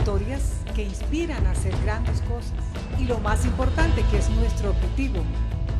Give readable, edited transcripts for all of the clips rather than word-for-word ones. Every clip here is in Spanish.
historias que inspiran a hacer grandes cosas. Y lo más importante, que es nuestro objetivo,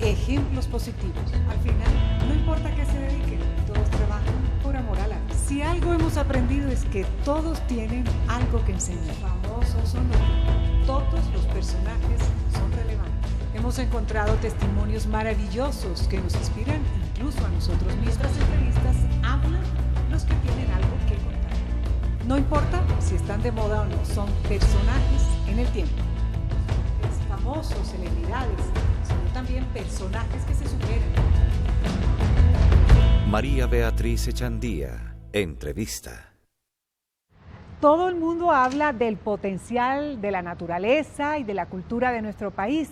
ejemplos positivos. Al final, no importa a qué se dediquen, todos trabajan por amor al arte. Si algo hemos aprendido es que todos tienen algo que enseñar. Famosos o no, todos los personajes son relevantes. Hemos encontrado testimonios maravillosos que nos inspiran incluso a nosotros. Nuestras entrevistas hablan los que tienen algo que contar. No importa si están de moda o no, son personajes en el tiempo. Es famosos, celebridades, sino también personajes que se superan. María Beatriz Echandía, entrevista. Todo el mundo habla del potencial de la naturaleza y de la cultura de nuestro país,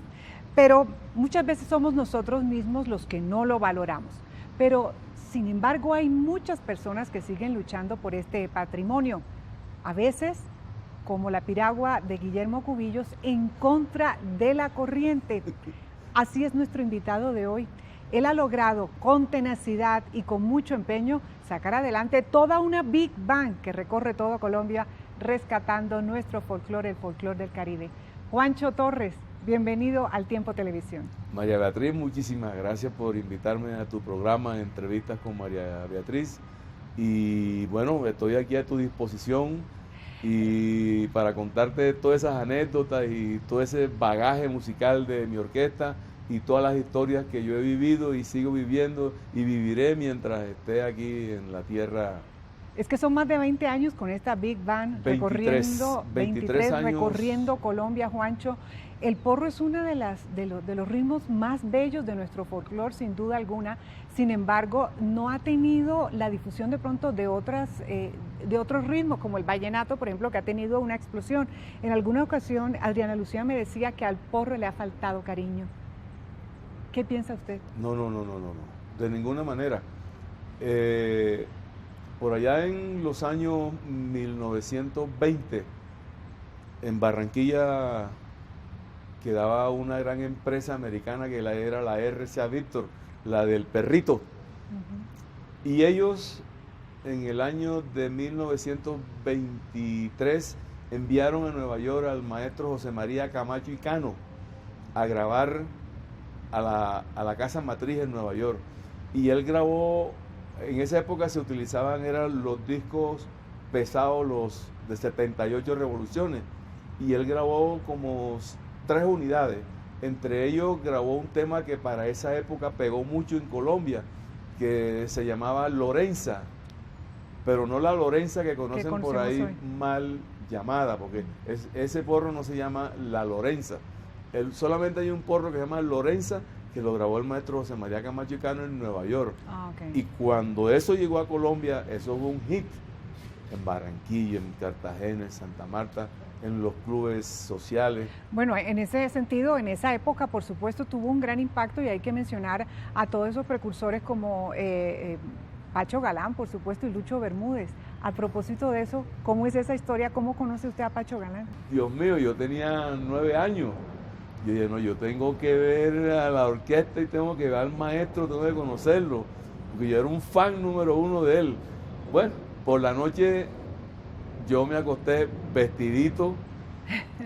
pero muchas veces somos nosotros mismos los que no lo valoramos. Pero, sin embargo, hay muchas personas que siguen luchando por este patrimonio. A veces, como la piragua de Guillermo Cubillos, en contra de la corriente. Así es nuestro invitado de hoy. Él ha logrado con tenacidad y con mucho empeño sacar adelante toda una Big Band que recorre toda Colombia, rescatando nuestro folclore, el folclore del Caribe. Juancho Torres, bienvenido al Tiempo Televisión. María Beatriz, muchísimas gracias por invitarme a tu programa Entrevistas con María Beatriz. Y bueno, estoy aquí a tu disposición y para contarte todas esas anécdotas y todo ese bagaje musical de mi orquesta y todas las historias que yo he vivido y sigo viviendo y viviré mientras esté aquí en la tierra. Es que son más de 20 años con esta Big Band 23 años recorriendo Colombia, Juancho. El porro es uno de los ritmos más bellos de nuestro folclore, sin duda alguna. Sin embargo, no ha tenido la difusión de pronto de otros ritmos, como el vallenato, por ejemplo, que ha tenido una explosión. En alguna ocasión, Adriana Lucía me decía que al porro le ha faltado cariño. ¿Qué piensa usted? No, de ninguna manera. Por allá en los años 1920, en Barranquilla quedaba una gran empresa americana que era la RCA Victor, la del perrito. Y ellos en el año de 1923 enviaron a Nueva York al maestro José María Camacho y Cano a grabar a la casa matriz en Nueva York. Y él grabó, en esa época se utilizaban, eran los discos pesados, los de 78 revoluciones. Y él grabó como 3 unidades. Entre ellos grabó un tema que para esa época pegó mucho en Colombia, que se llamaba Lorenza, pero no la Lorenza que conocen por ahí hoy, mal llamada, porque ese porro no se llama La Lorenza. Solamente hay un porro que se llama Lorenza, que lo grabó el maestro José María Camacho y Cano en Nueva York. Y cuando eso llegó a Colombia, eso fue un hit en Barranquilla, en Cartagena, en Santa Marta, en los clubes sociales. Bueno, en ese sentido, en esa época, por supuesto, tuvo un gran impacto y hay que mencionar a todos esos precursores como Pacho Galán, por supuesto, y Lucho Bermúdez. A propósito de eso, ¿cómo es esa historia? ¿Cómo conoce usted a Pacho Galán? Dios mío, yo tenía 9 años. Yo dije, no, yo tengo que ver a la orquesta y tengo que ver al maestro, tengo que conocerlo, porque yo era un fan número 1 de él. Bueno, por la noche yo me acosté vestidito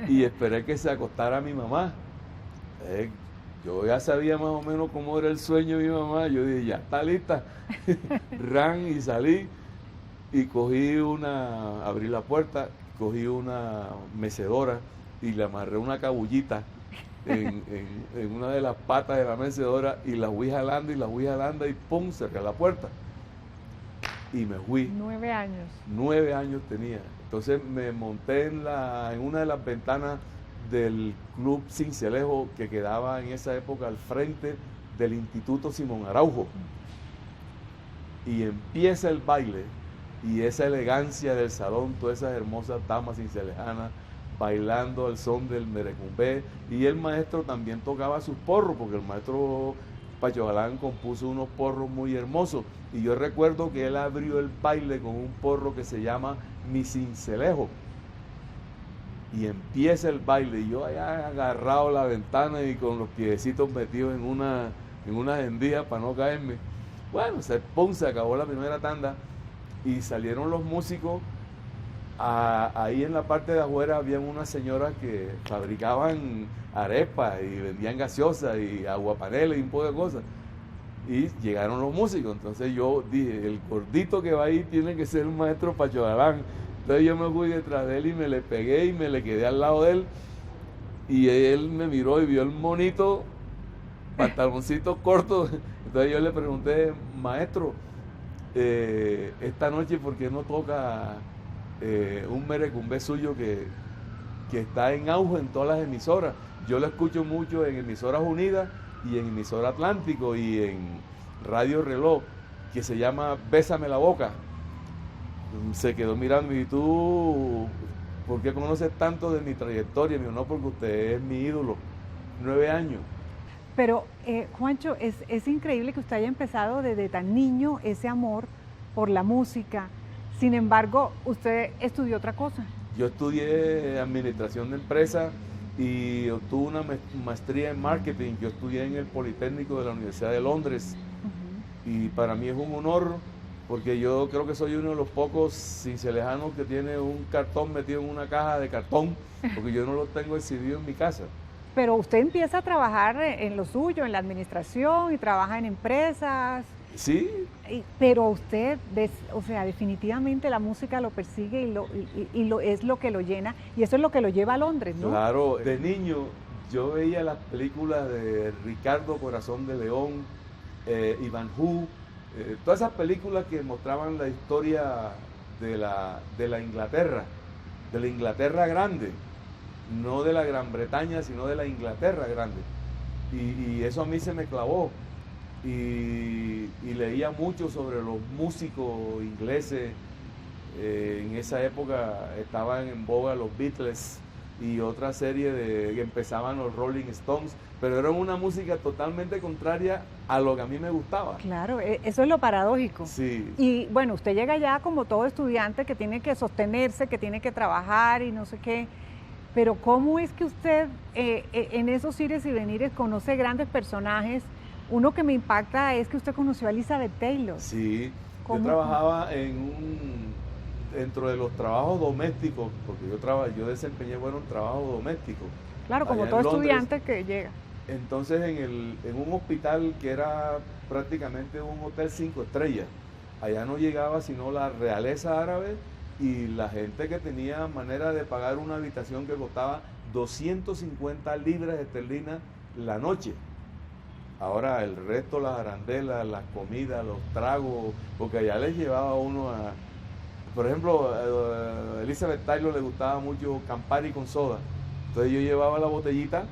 y esperé que se acostara mi mamá. Yo ya sabía más o menos cómo era el sueño de mi mamá. Yo dije, ya está lista. Ran y salí y abrí la puerta, cogí una mecedora y le amarré una cabullita en una de las patas de la mecedora y la fui jalando y ¡pum! Cerré la puerta. Y me fui. 9 años. 9 años tenía. Entonces me monté en una de las ventanas del Club Cincelejo que quedaba en esa época al frente del Instituto Simón Araujo. Y empieza el baile y esa elegancia del salón, todas esas hermosas damas cincelejanas bailando al son del merecumbé, y el maestro también tocaba sus porros, porque el maestro Pacho Galán compuso unos porros muy hermosos, y yo recuerdo que él abrió el baile con un porro que se llama Mi Cincelejo, y empieza el baile, y yo allá agarrado a la ventana y con los piecitos metidos en una hendilla para no caerme. Bueno, se acabó la primera tanda y salieron los músicos ahí en la parte de afuera habían unas señoras que fabricaban arepas y vendían gaseosas y aguapaneles y un poco de cosas. Y llegaron los músicos, entonces yo dije, el gordito que va ahí tiene que ser el maestro Pacho Galán. Entonces yo me fui detrás de él y me le pegué y me le quedé al lado de él. Y él me miró y vio el monito, pantaloncitos cortos. Entonces yo le pregunté, maestro, esta noche, ¿por qué no toca un merecumbé suyo que está en auge en todas las emisoras? Yo lo escucho mucho en Emisoras Unidas y en Emisora Atlántico y en Radio Reloj, que se llama Bésame la Boca. Se quedó mirando y tú, ¿por qué conoces tanto de mi trayectoria? Me dijo, no, porque usted es mi ídolo, 9 años. Pero, Juancho, es increíble que usted haya empezado desde tan niño ese amor por la música. Sin embargo, usted estudió otra cosa. Yo estudié administración de empresas y obtuve una maestría en marketing. Yo estudié en el Politécnico de la Universidad de Londres. Y para mí es un honor, porque yo creo que soy uno de los pocos cincelejanos que tiene un cartón metido en una caja de cartón, porque yo no lo tengo exhibido en mi casa. Pero usted empieza a trabajar en lo suyo, en la administración, y trabaja en empresas. Sí. Pero usted, o sea, definitivamente la música lo persigue y es lo que lo llena, y eso es lo que lo lleva a Londres, ¿no? Claro, de niño yo veía las películas de Ricardo Corazón de León, Ivanhoe, todas esas películas que mostraban la historia de la Inglaterra grande, no de la Gran Bretaña, sino de la Inglaterra grande. Y eso a mí se me clavó. Y leía mucho sobre los músicos ingleses. En esa época estaban en boga los Beatles y otra serie que empezaban los Rolling Stones, pero era una música totalmente contraria a lo que a mí me gustaba. Claro, eso es lo paradójico. Sí. Y bueno, usted llega ya como todo estudiante que tiene que sostenerse, que tiene que trabajar y no sé qué, pero ¿cómo es que usted en esos ires y venires conoce grandes personajes? Uno que me impacta es que usted conoció a Elizabeth Taylor. Sí, ¿Cómo? yo trabajaba dentro de los trabajos domésticos, porque yo desempeñé buenos trabajos domésticos. Claro, como todo estudiante que llega. Entonces en un hospital que era prácticamente un hotel 5 estrellas, allá no llegaba sino la realeza árabe y la gente que tenía manera de pagar una habitación que costaba 250 libras esterlinas la noche. Ahora el resto, las arandelas, las comidas, los tragos, porque allá les llevaba uno a... Por ejemplo, a Elizabeth Taylor le gustaba mucho Campari con soda. Entonces yo llevaba la botellita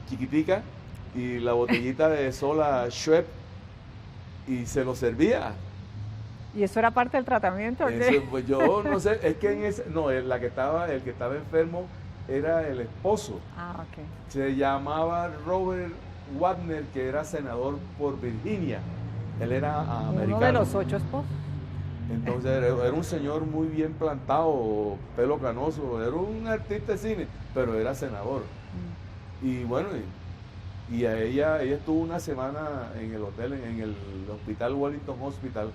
chiquitica y la botellita de sola Schweppes y se lo servía. ¿Y eso era parte del tratamiento? Eso, pues yo no sé, es que el que estaba enfermo era el esposo. Ah, ok. Se llamaba Robert Wagner, que era senador por Virginia. Él era americano. Uno de los 8 esposos. Entonces era un señor muy bien plantado, pelo canoso, era un artista de cine, pero era senador. Y bueno, y a ella estuvo una semana en el hotel, en el hospital Wellington Hospital,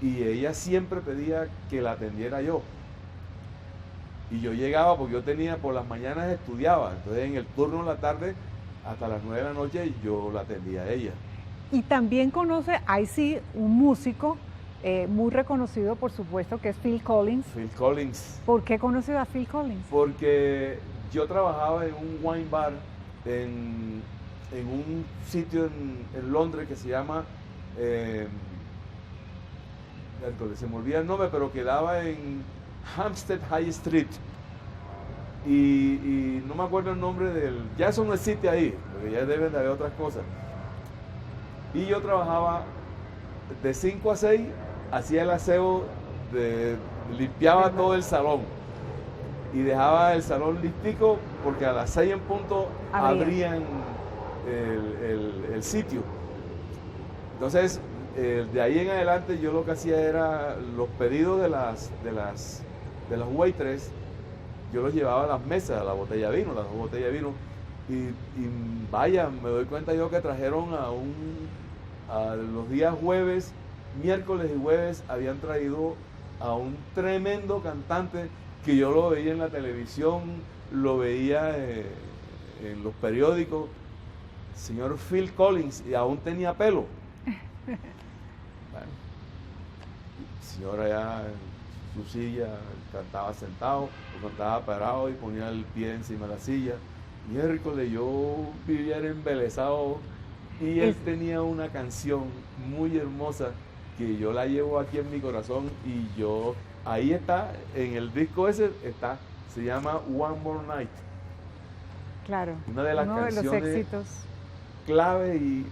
y ella siempre pedía que la atendiera yo. Y yo llegaba porque yo tenía, por las mañanas estudiaba, entonces en el turno de la tarde hasta las 9 de la noche yo la atendía a ella. Y también conoce, ahí sí, un músico muy reconocido, por supuesto, que es Phil Collins. Phil Collins. ¿Por qué conoce a Phil Collins? Porque yo trabajaba en un wine bar en un sitio en Londres que se llama, se me olvida el nombre, pero quedaba en Hampstead High Street. Y no me acuerdo el nombre ya eso no existe ahí, porque ya deben de haber otras cosas. Y yo trabajaba de 5 a 6, hacía el aseo, limpiaba todo el salón y dejaba el salón listico porque a las 6 en punto abrían el sitio. Entonces, de ahí en adelante yo lo que hacía era los pedidos de las waitress, yo los llevaba a las mesas, a la botella de vino, las 2 botellas de vino, y vaya, me doy cuenta yo que trajeron a los días jueves, miércoles y jueves, habían traído a un tremendo cantante que yo lo veía en la televisión, lo veía en los periódicos. Señor Phil Collins, y aún tenía pelo. Bueno, el señor allá en su silla cantaba sentado o cantaba parado y ponía el pie encima de la silla. Miércoles, yo vivía embelesado y él tenía una canción muy hermosa que yo la llevo aquí en mi corazón y yo, ahí está, en el disco ese está, se llama One More Night. Claro, Una de las uno de los canciones éxitos. clave y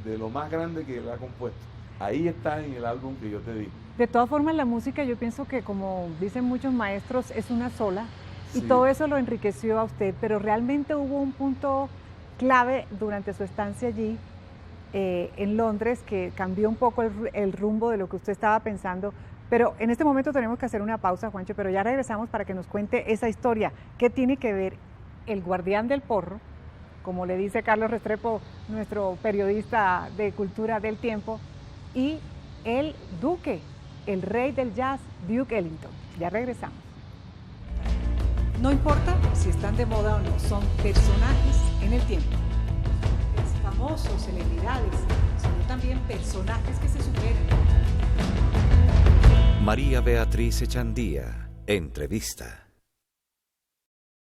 de lo más grande que él ha compuesto. Ahí está en el álbum que yo te di. De todas formas, la música yo pienso que, como dicen muchos maestros, es una sola y Sí. todo eso lo enriqueció a usted, pero realmente hubo un punto clave durante su estancia allí en Londres que cambió un poco el rumbo de lo que usted estaba pensando. Pero en este momento tenemos que hacer una pausa, Juancho, pero ya regresamos para que nos cuente esa historia. ¿Qué tiene que ver el guardián del porro, como le dice Carlos Restrepo, nuestro periodista de cultura del tiempo, y el duque, el rey del jazz, Duke Ellington? Ya regresamos. No importa si están de moda o no, son personajes en el tiempo. Es famosos, celebridades, sino también personajes que se superan. María Beatriz Echandía, entrevista.